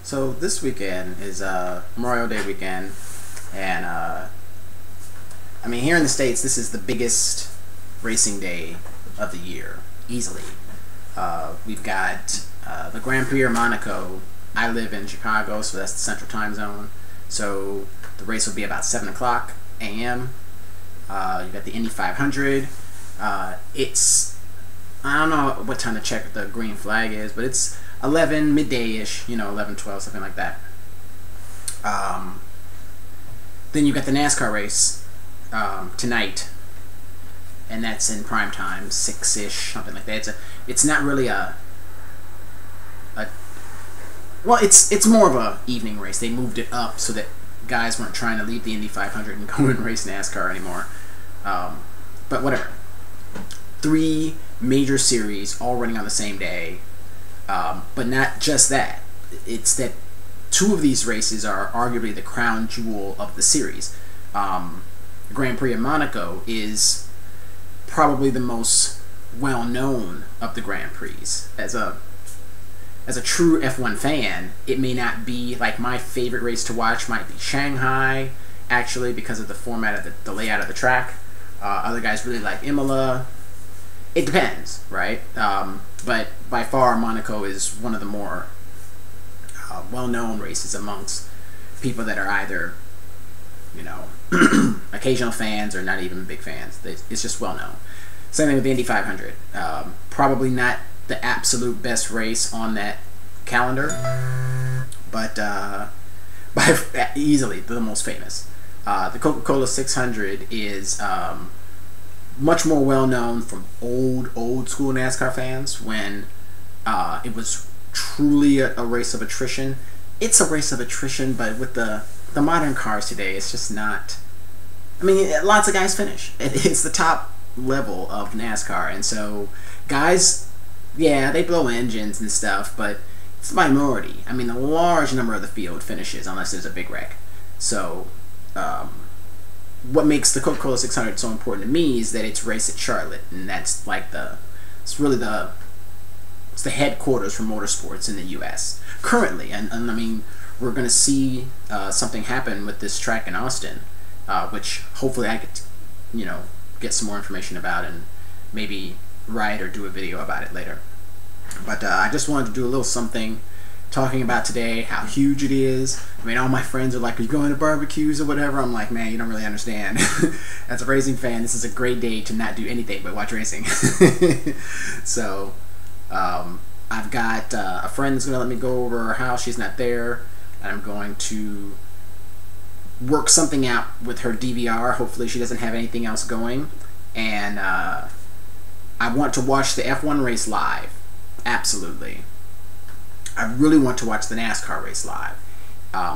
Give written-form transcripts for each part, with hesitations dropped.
So this weekend is Memorial Day weekend, and I mean here in the States, this is the biggest racing day of the year, easily. We've got the Grand Prix of Monaco. I live in Chicago, so that's the Central Time Zone. So the race will be about 7 o'clock a.m. You've got the Indy 500. It's, I don't know what time to check the green flag is, but it's 11, midday-ish, 11, 12, something like that. Then you got the NASCAR race tonight, and that's in prime time, 6-ish, something like that. It's not really well, it's more of a evening race. They moved it up so that guys weren't trying to leave the Indy 500 and go and race NASCAR anymore. But whatever. 3 major series all running on the same day. But not just that. It's that 2 of these races are arguably the crown jewel of the series. Grand Prix of Monaco is probably the most well-known of the Grand Prix. As a true F1 fan, it may not be like my favorite race to watch. Might be Shanghai, actually, because of the format of the layout of the track. Other guys really like Imola. It depends, right? But by far, Monaco is one of the more well-known races amongst people that are either, occasional fans or not even big fans. It's just well-known. Same thing with the Indy 500. Probably not the absolute best race on that calendar, but by easily the most famous. The Coca-Cola 600 is much more well known from old school NASCAR fans when it was truly a race of attrition. It's a race of attrition, but with the modern cars today, it's just not. I mean, lots of guys finish. It's the top level of NASCAR, and so guys, yeah, they blow engines and stuff, but it's a minority. I mean, a large number of the field finishes unless there's a big wreck. So what makes the Coca-Cola 600 so important to me is that it's raced at Charlotte, and that's like it's the headquarters for motorsports in the U.S. currently. And I mean, we're going to see something happen with this track in Austin, which hopefully I could, get some more information about and maybe write or do a video about it later. But I just wanted to do a little something talking about today, how huge it is. I mean, all my friends are like, are you going to barbecues or whatever? I'm like, man, you don't really understand. As a racing fan, this is a great day to not do anything but watch racing. So I've got a friend that's going to let me go over her house. She's not there. And I'm going to work something out with her DVR. Hopefully she doesn't have anything else going. And I want to watch the F1 race live. Absolutely. I really want to watch the NASCAR race live.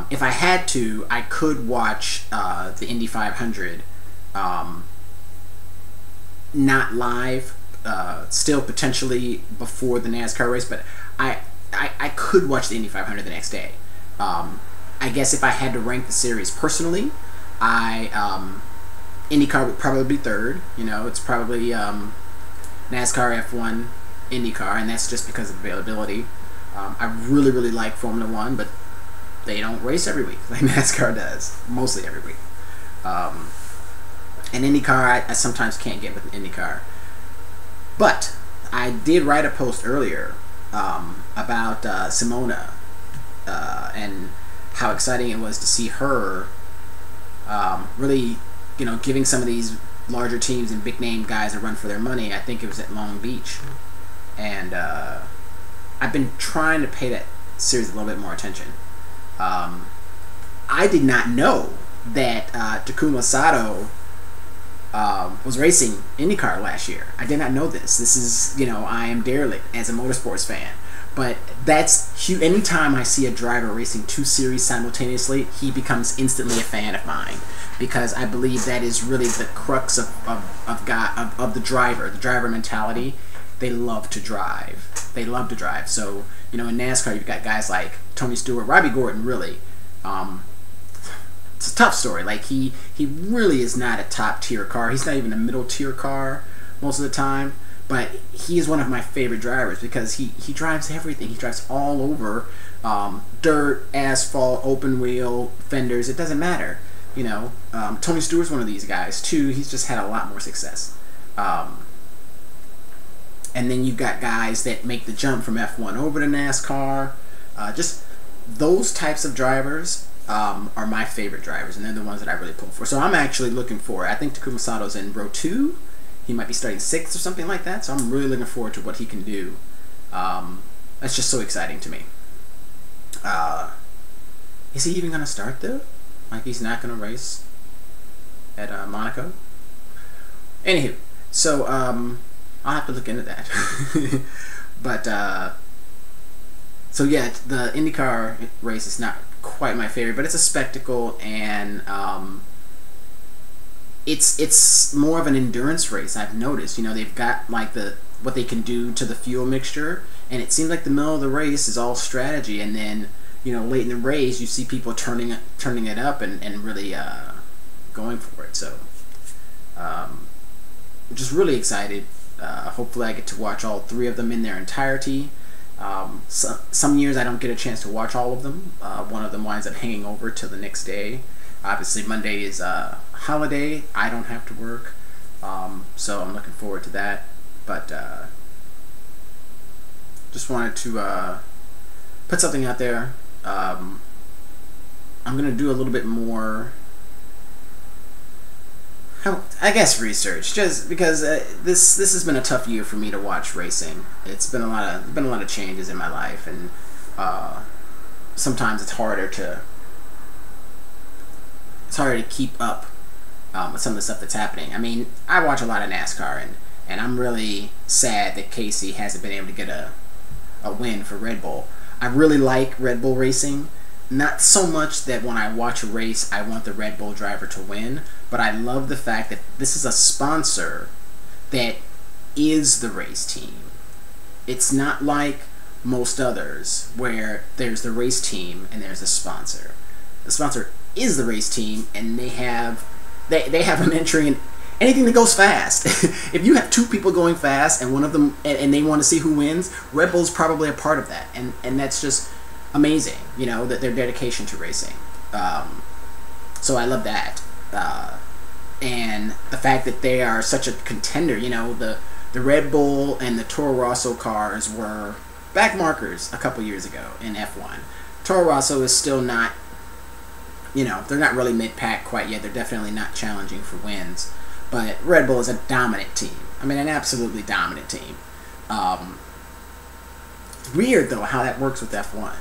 If I had to, I could watch the Indy 500 not live, still potentially before the NASCAR race, but I could watch the Indy 500 the next day. I guess if I had to rank the series personally, IndyCar would probably be third. It's probably NASCAR, F1, IndyCar, and that's just because of availability. I really like Formula 1, but they don't race every week like NASCAR does, mostly every week. And IndyCar, I sometimes can't get with IndyCar. But I did write a post earlier about Simona and how exciting it was to see her really, giving some of these larger teams and big name guys a run for their money. I think it was at Long Beach, and I've been trying to pay that series a little bit more attention. I did not know that Takuma Sato was racing IndyCar last year. I did not know this. This is, I am derelict as a motorsports fan. But that's huge. Anytime I see a driver racing 2 series simultaneously, he becomes instantly a fan of mine, because I believe that is really the crux of the driver mentality. They love to drive. They love to drive. So, in NASCAR, you've got guys like Tony Stewart, Robbie Gordon, really. It's a tough story. Like, he really is not a top-tier car. He's not even a middle-tier car most of the time. but he is one of my favorite drivers because he drives everything. He drives all over, dirt, asphalt, open wheel, fenders. It doesn't matter. You know, Tony Stewart's one of these guys too. He's just had a lot more success. And then you've got guys that make the jump from F1 over to NASCAR. Just those types of drivers are my favorite drivers, and they're the ones that I really pull for. So I'm actually looking for, I think Takuma Sato's in row 2. He might be starting 6th or something like that, so I'm really looking forward to what he can do. That's just so exciting to me. Is he even going to start, though? Like, he's not going to race at Monaco? Anywho, so I'll have to look into that. But, so yeah, the IndyCar race is not quite my favorite, but it's a spectacle, and it's more of an endurance race. I've noticed, you know, they've got like what they can do to the fuel mixture, and it seems like the middle of the race is all strategy, and then, you know, late in the race you see people turning it up and really going for it. So I'm just really excited. Hopefully I get to watch all 3 of them in their entirety. Some years I don't get a chance to watch all of them. One of them winds up hanging over till the next day. Obviously Monday is a holiday. I don't have to work, so I'm looking forward to that. But just wanted to put something out there. I'm gonna do a little bit more, I guess, research, just because this has been a tough year for me to watch racing. It's been a lot of changes in my life, and sometimes it's harder to keep up with some of the stuff that's happening. I mean, I watch a lot of NASCAR, and I'm really sad that Casey hasn't been able to get a win for Red Bull. I really like Red Bull racing. Not so much that when I watch a race I want the Red Bull driver to win, but I love the fact that this is a sponsor that is the race team. It's not like most others where there's the race team and there's a sponsor. The sponsor is the race team, and they have an entry in anything that goes fast. If you have 2 people going fast and one of them and they want to see who wins, Red Bull's probably a part of that, and that's just amazing, you know, that their dedication to racing. So I love that, and the fact that they are such a contender. You know, the Red Bull and the Toro Rosso cars were back markers a couple years ago in F1. Toro Rosso is still not, you know, they're not really mid-pack quite yet. They're definitely not challenging for wins, but Red Bull is a dominant team. I mean, an absolutely dominant team. Weird though how that works with F1.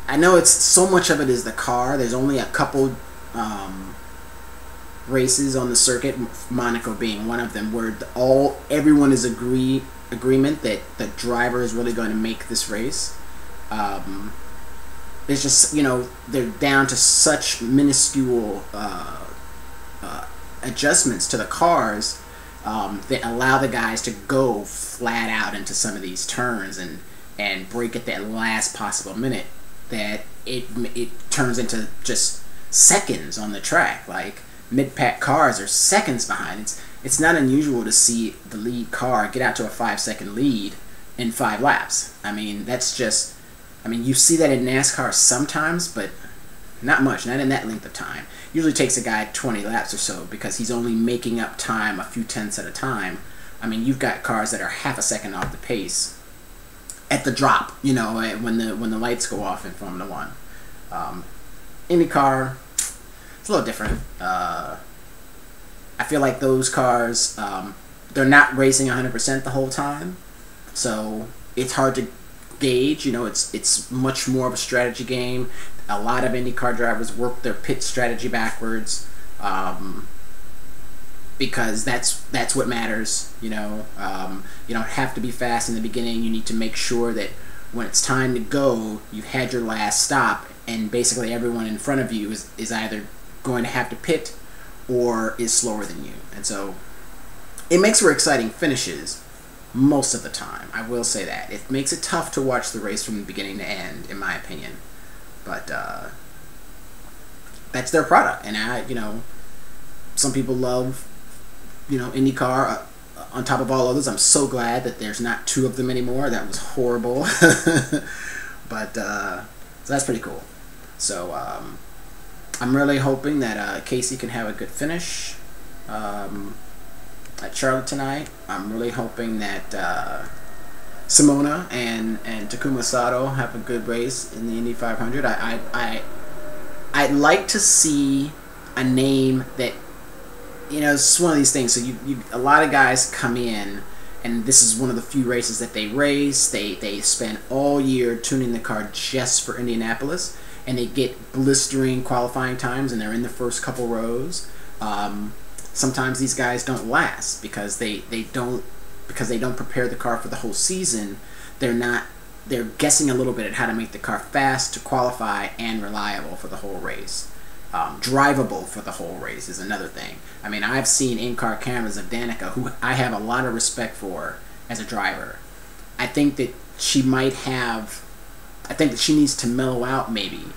I know it's so much of it is the car. There's only a couple races on the circuit, Monaco being one of them, where everyone is agreement that the driver is really going to make this race. It's just, you know, they're down to such minuscule adjustments to the cars that allow the guys to go flat out into some of these turns and break at that last possible minute, that it turns into just seconds on the track. Like, mid-pack cars are seconds behind. It's not unusual to see the lead car get out to a 5-second lead in 5 laps. I mean, that's just, I mean, you see that in NASCAR sometimes, but not much, not in that length of time. Usually takes a guy 20 laps or so because he's only making up time a few tenths at a time. I mean, you've got cars that are half a second off the pace at the drop, you know, when the lights go off in Formula One. IndyCar, it's a little different. I feel like those cars, they're not racing 100% the whole time, so it's hard to gauge. You know, it's much more of a strategy game. A lot of IndyCar drivers work their pit strategy backwards, because that's what matters. You know, you don't have to be fast in the beginning. You need to make sure that when it's time to go, you've had your last stop, and basically everyone in front of you is either going to have to pit or is slower than you. And so it makes for exciting finishes most of the time. I will say that. It makes it tough to watch the race from beginning to end, in my opinion. But that's their product. And you know, some people love IndyCar on top of all others. I'm so glad that there's not 2 of them anymore. That was horrible. But so that's pretty cool. So I'm really hoping that Casey can have a good finish at Charlotte tonight. I'm really hoping that Simona and Takuma Sato have a good race in the Indy 500. I'd like to see a name that, it's one of these things. So a lot of guys come in, and this is one of the few races that they race. They spend all year tuning the car just for Indianapolis, and they get blistering qualifying times, and they're in the first couple rows. Sometimes these guys don't last because they don't prepare the car for the whole season. They're guessing a little bit at how to make the car fast to qualify and reliable for the whole race. Drivable for the whole race is another thing. I mean, I've seen in-car cameras of Danica, who I have a lot of respect for as a driver. I think that she needs to mellow out maybe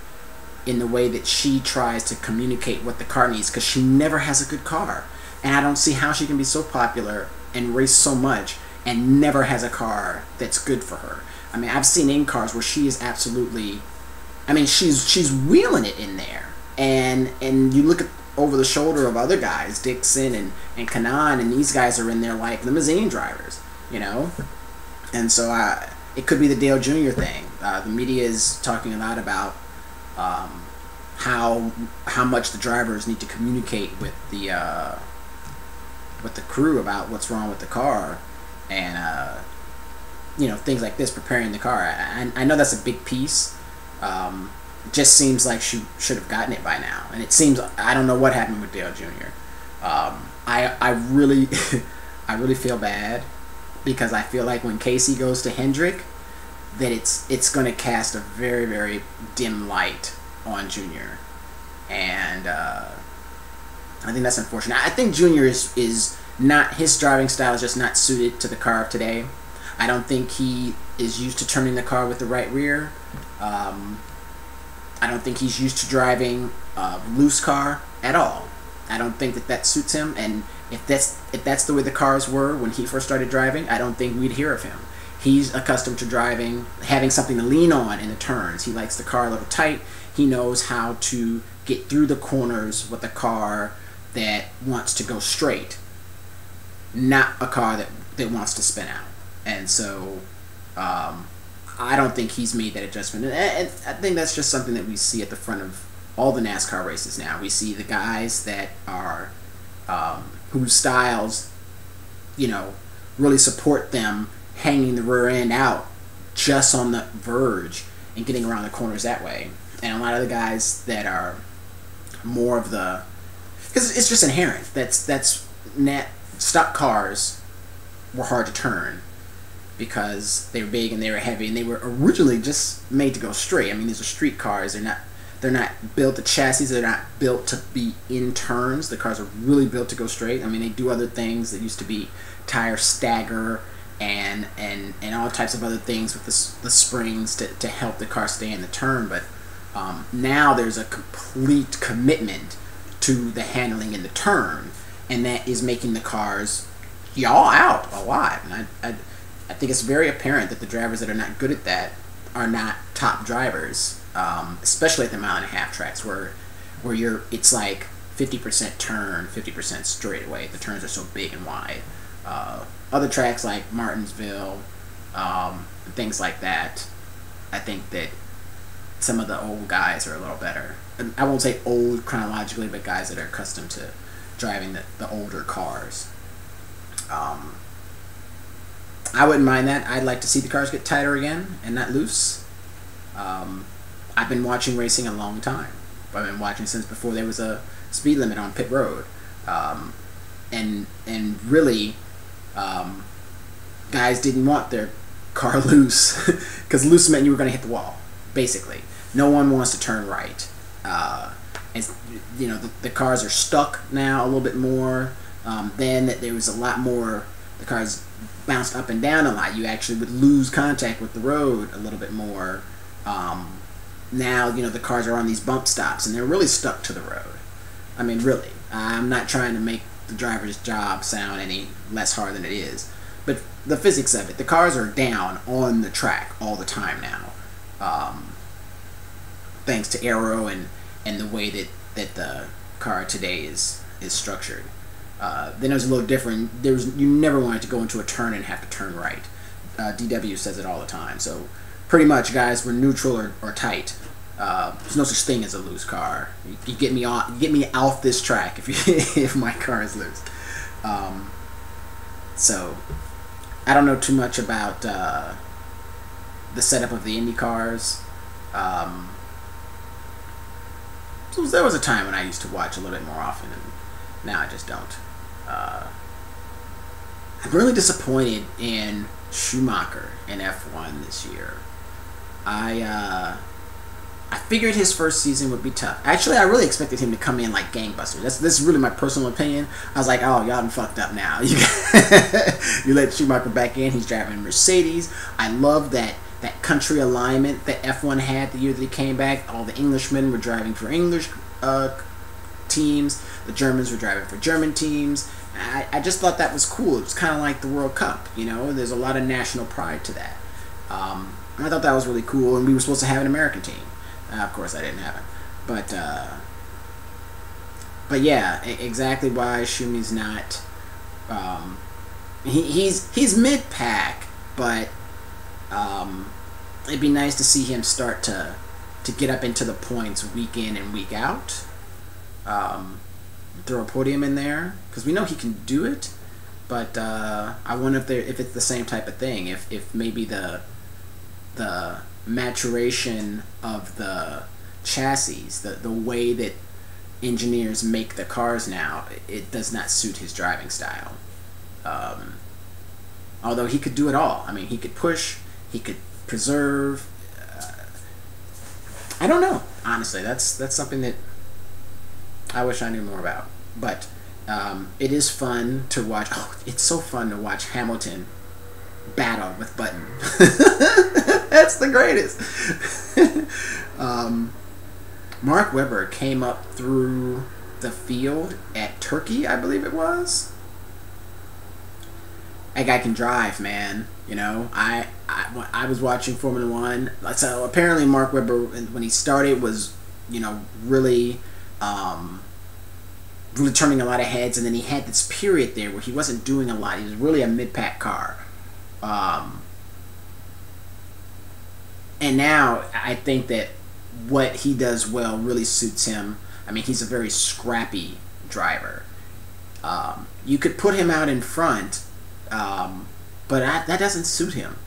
in the way that she tries to communicate what the car needs, because she never has a good car. And I don't see how she can be so popular and race so much and never has a car that's good for her. I mean, I've seen in cars where she is absolutely, she's wheeling it in there. And you look at over the shoulder of other guys, Dixon and Kanaan, and these guys are in there like limousine drivers, And so it could be the Dale Jr. thing. The media is talking a lot about how much the drivers need to communicate with the crew about what's wrong with the car, and things like this, preparing the car. I know that's a big piece. It just seems like she should have gotten it by now, and it seems, I don't know what happened with Dale Jr. I really I really feel bad, because I feel like when Casey goes to Hendrick, that it's going to cast a very, very dim light on Junior, and I think that's unfortunate. I think Junior is not, his driving style is just not suited to the car of today. I don't think he is used to turning the car with the right rear. I don't think he's used to driving a loose car at all. I don't think that suits him, and if that's the way the cars were when he first started driving, I don't think we'd hear of him. He's accustomed to having something to lean on in the turns. He likes the car a little tight. He knows how to get through the corners with a car that wants to go straight, not a car that wants to spin out. And so I don't think he's made that adjustment. And I think that's just something that we see at the front of all the NASCAR races now. We see the guys that are whose styles, really support them hanging the rear end out just on the verge and getting around the corners that way. And a lot of the guys that are more of the, because it's just inherent. Stock cars were hard to turn because they were big and they were heavy, and they were originally just made to go straight. I mean, these are street cars. They're not built, the chassis, they're not built to be in turns. The cars are really built to go straight. I mean, they do other things. That used to be tire stagger and all types of other things with the springs to help the car stay in the turn. But now there's a complete commitment to the handling in the turn, and that is making the cars yaw out a lot. And I think it's very apparent that the drivers that are not good at that are not top drivers, especially at the 1.5 mile tracks where it's like 50% turn, 50% straightaway. The turns are so big and wide. Other tracks like Martinsville, things like that, I think that some of the old guys are a little better. I won't say old chronologically, but guys that are accustomed to driving the older cars. I wouldn't mind that. I'd like to see the cars get tighter again and not loose. I've been watching racing a long time. I've been watching since before there was a speed limit on pit road. And really, guys didn't want their car loose because loose meant you were going to hit the wall, basically. No one wants to turn right. The cars are stuck now a little bit more. Then there was a lot more, the cars bounced up and down a lot. You actually would lose contact with the road a little bit more. Now, the cars are on these bump stops, and they're really stuck to the road. I mean, really. I'm not trying to make the driver's job sound any less hard than it is. But the physics of it, the cars are down on the track all the time now, thanks to aero and the way that the car today is structured. Then it was a little different. You never wanted to go into a turn and have to turn right. DW says it all the time. So pretty much, guys, we're neutral or tight. There's no such thing as a loose car. You get me off this track if my car is loose. So I don't know too much about the setup of the Indy cars. So there was a time when I used to watch a little bit more often, and now I just don't. I'm really disappointed in Schumacher in F1 this year. I figured his first season would be tough. Actually, I really expected him to come in like gangbusters. This is really my personal opinion. I was like, oh, y'all done fucked up now. You let Schumacher back in. He's driving a Mercedes. I love that country alignment that F1 had the year that he came back. All the Englishmen were driving for English teams. The Germans were driving for German teams. I just thought that was cool. It was kind of like the World Cup, you know. There's a lot of national pride to that. I thought that was really cool, and we were supposed to have an American team. Of course, I didn't have it, but yeah, exactly why Schumi's not. He's mid pack, but it'd be nice to see him start to get up into the points week in and week out. Throw a podium in there because we know he can do it, but I wonder if it's the same type of thing. If maybe the maturation of the chassis, the way that engineers make the cars now, it does not suit his driving style. Although he could do it all. I mean, he could push, he could preserve. I don't know. Honestly, that's something that I wish I knew more about. But it is fun to watch. Oh, it's so fun to watch Hamilton battle with Button. That's the greatest. Mark Webber came up through the field at Turkey, I believe it was. That guy can drive, man. You know, I was watching Formula One. So apparently Mark Webber, when he started, was, you know, really turning a lot of heads, and then he had this period there where he wasn't doing a lot. He was really a mid-pack car. And now I think that what he does well really suits him. I mean, he's a very scrappy driver. You could put him out in front, but that doesn't suit him.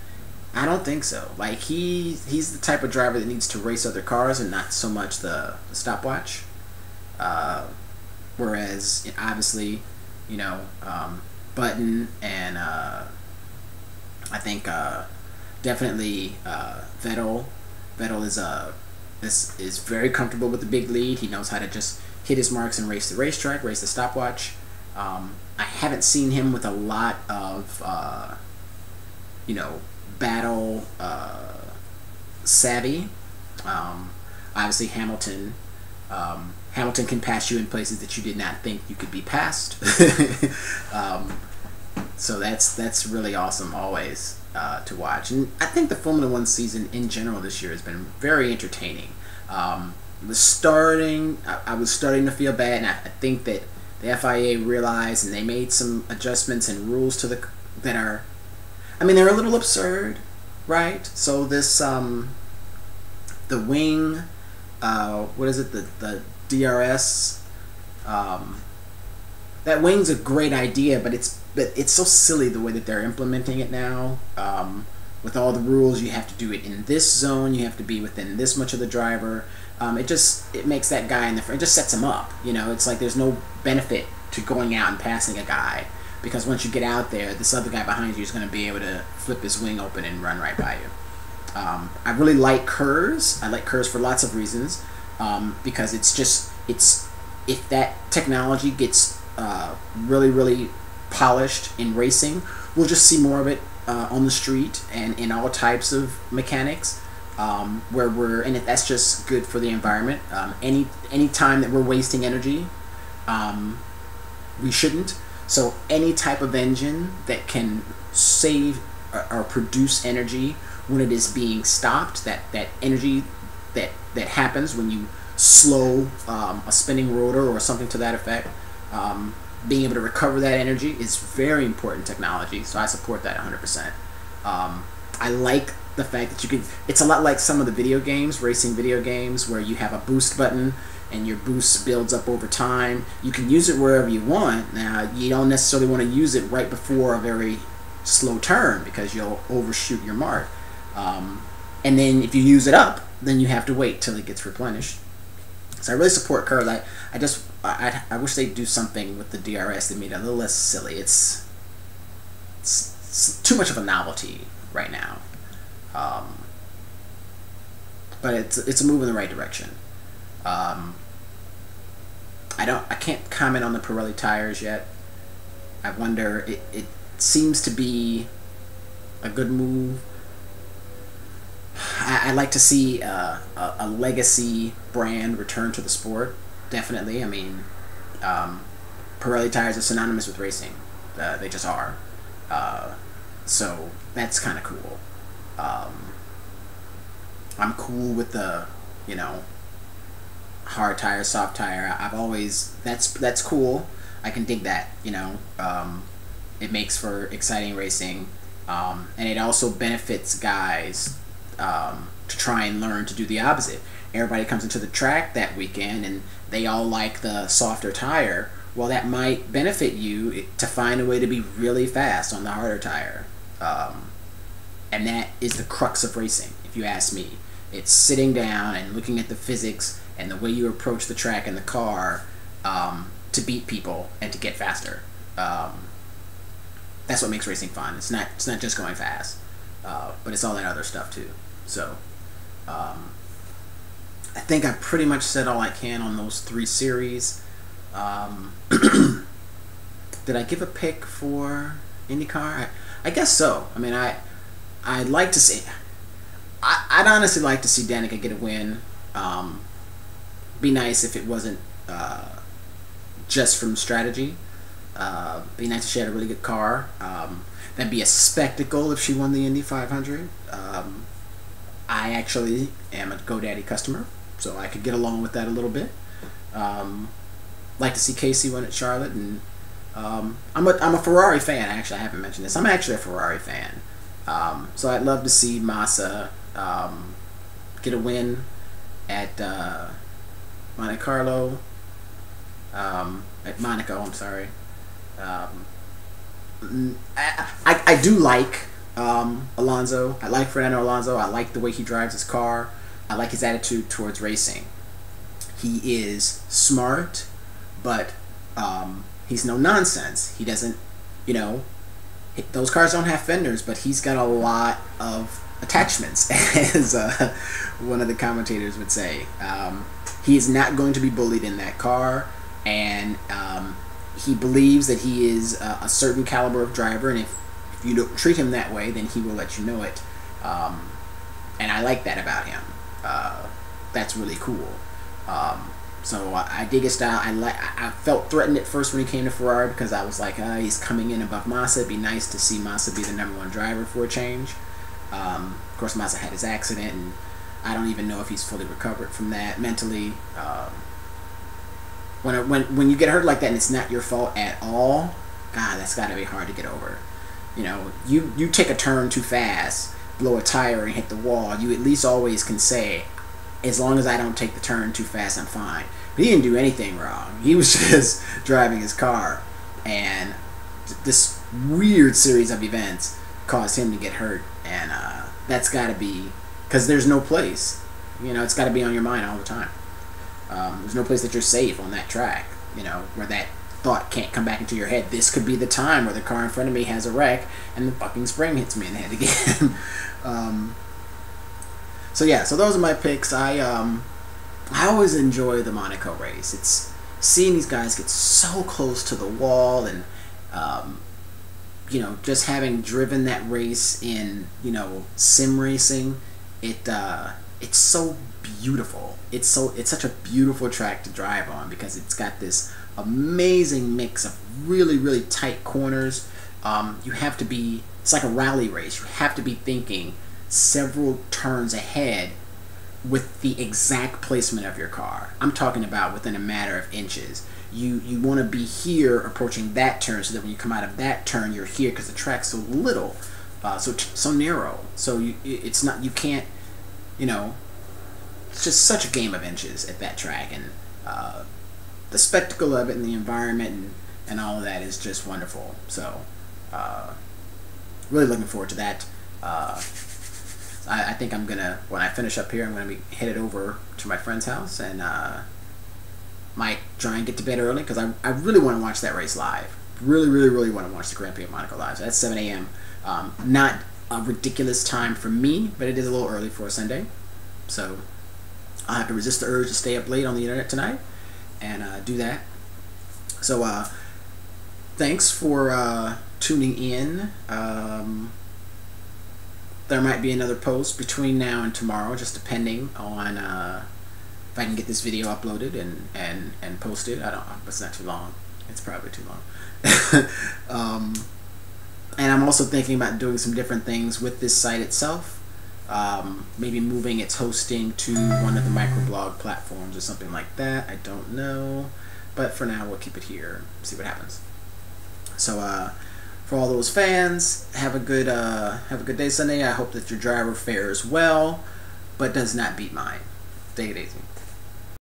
I don't think so. Like, he's the type of driver that needs to race other cars and not so much the stopwatch. Whereas, obviously, you know, Button and I think definitely Vettel. Vettel is very comfortable with the big lead. He knows how to just hit his marks and race the racetrack, race the stopwatch. I haven't seen him with a lot of you know, battle savvy. Obviously, Hamilton. Hamilton can pass you in places that you did not think you could be passed. So that's really awesome always to watch. And I think the Formula One season in general this year has been very entertaining. I was starting to feel bad, and I think that the FIA realized, and they made some adjustments and rules to that are, I mean, they're a little absurd, right? So this the wing, what is it, the DRS, that wing's a great idea, but it's so silly the way that they're implementing it now. With all the rules, you have to do it in this zone, you have to be within this much of the driver. It makes that guy in the front, it just sets him up. You know, it's like there's no benefit to going out and passing a guy, because once you get out there, this other guy behind you is going to be able to flip his wing open and run right by you. I really like KERS. I like KERS for lots of reasons, because if that technology gets really, really polished in racing, we'll just see more of it on the street and in all types of mechanics, and that's just good for the environment. Any time that we're wasting energy, we shouldn't. So any type of engine that can save or produce energy when it is being stopped, that energy that happens when you slow a spinning rotor or something to that effect, being able to recover that energy is very important technology. So I support that 100%. I like the fact that you can, it's a lot like some of the video games, racing video games, where you have a boost button and your boost builds up over time. You can use it wherever you want. Now, you don't necessarily want to use it right before a very slow turn because you'll overshoot your mark. And then if you use it up, then you have to wait till it gets replenished. So I really support curves. I wish they'd do something with the DRS that made it a little less silly. It's too much of a novelty right now. But it's a move in the right direction. I can't comment on the Pirelli tires yet. I wonder, it seems to be a good move. I'd like to see a legacy brand return to the sport. Definitely. I mean, Pirelli tires are synonymous with racing. They just are. So that's kind of cool. I'm cool with the, hard tire, soft tire. I've always, that's cool. I can dig that. It makes for exciting racing, and it also benefits guys to try and learn to do the opposite. Everybody comes into the track that weekend and they all like the softer tire. Well, that might benefit you to find a way to be really fast on the harder tire. And that is the crux of racing, if you ask me. It's sitting down and looking at the physics and the way you approach the track and the car to beat people and to get faster. That's what makes racing fun. It's not just going fast, but it's all that other stuff too. So I think I pretty much said all I can on those 3 series. Did I give a pick for IndyCar? I guess so. I mean, I'd like to see. I'd honestly like to see Danica get a win. Be nice if it wasn't just from strategy. Be nice if she had a really good car. That'd be a spectacle if she won the Indy 500. I actually am a GoDaddy customer, so I could get along with that a little bit. Like to see Casey win at Charlotte, and I'm a Ferrari fan. Actually, I haven't mentioned this. I'm actually a Ferrari fan, so I'd love to see Massa get a win at Monte Carlo, at Monaco. I'm sorry. I do like Alonso. I like Fernando Alonso. I like the way he drives his car. I like his attitude towards racing. He is smart, but he's no nonsense. He doesn't, those cars don't have fenders, but he's got a lot of attachments, as one of the commentators would say. He is not going to be bullied in that car, and he believes that he is a certain caliber of driver, and if you don't treat him that way, then he will let you know it. And I like that about him. That's really cool. So I dig his style. I felt threatened at first when he came to Ferrari because I was like, he's coming in above Massa. It'd be nice to see Massa be the #1 driver for a change. Of course, Massa had his accident, and I don't even know if he's fully recovered from that mentally. When you get hurt like that and it's not your fault at all, God, that's got to be hard to get over. You take a turn too fast, blow a tire and hit the wall, you at least always can say, as long as I don't take the turn too fast, I'm fine. But he didn't do anything wrong. He was just driving his car, and this weird series of events caused him to get hurt, and that's got to be, because there's no place. It's got to be on your mind all the time. There's no place that you're safe on that track, where that thought can't come back into your head. This could be the time where the car in front of me has a wreck and the fucking spring hits me in the head again. So yeah, so those are my picks. I always enjoy the Monaco race. It's seeing these guys get so close to the wall, and just having driven that race in sim racing, it's so beautiful. It's such a beautiful track to drive on because it's got this amazing mix of really, really tight corners. You have to be, it's like a rally race. You have to be thinking several turns ahead with the exact placement of your car. I'm talking about within a matter of inches. You want to be here approaching that turn so that when you come out of that turn, you're here, because the track's so little, so narrow. So it's not, you can't, it's just such a game of inches at that track, and the spectacle of it and the environment and all of that is just wonderful. So really looking forward to that. I think I'm gonna, when I finish up here, I'm gonna be headed over to my friend's house, and might try and get to bed early, because I really want to watch that race live. Really, really, really want to watch the Grand Prix of Monaco live. So that's 7 a.m. Not a ridiculous time for me, but it is a little early for a Sunday. So I'll have to resist the urge to stay up late on the internet tonight and do that. So thanks for tuning in. There might be another post between now and tomorrow, just depending on if I can get this video uploaded and posted. I don't know, it's not too long. It's probably too long. And I'm also thinking about doing some different things with this site itself. Maybe moving its hosting to one of the microblog platforms or something like that. I don't know. But for now, we'll keep it here. See what happens. So for all those fans, have a good day Sunday. I hope that your driver fares well, but does not beat mine. Take it easy.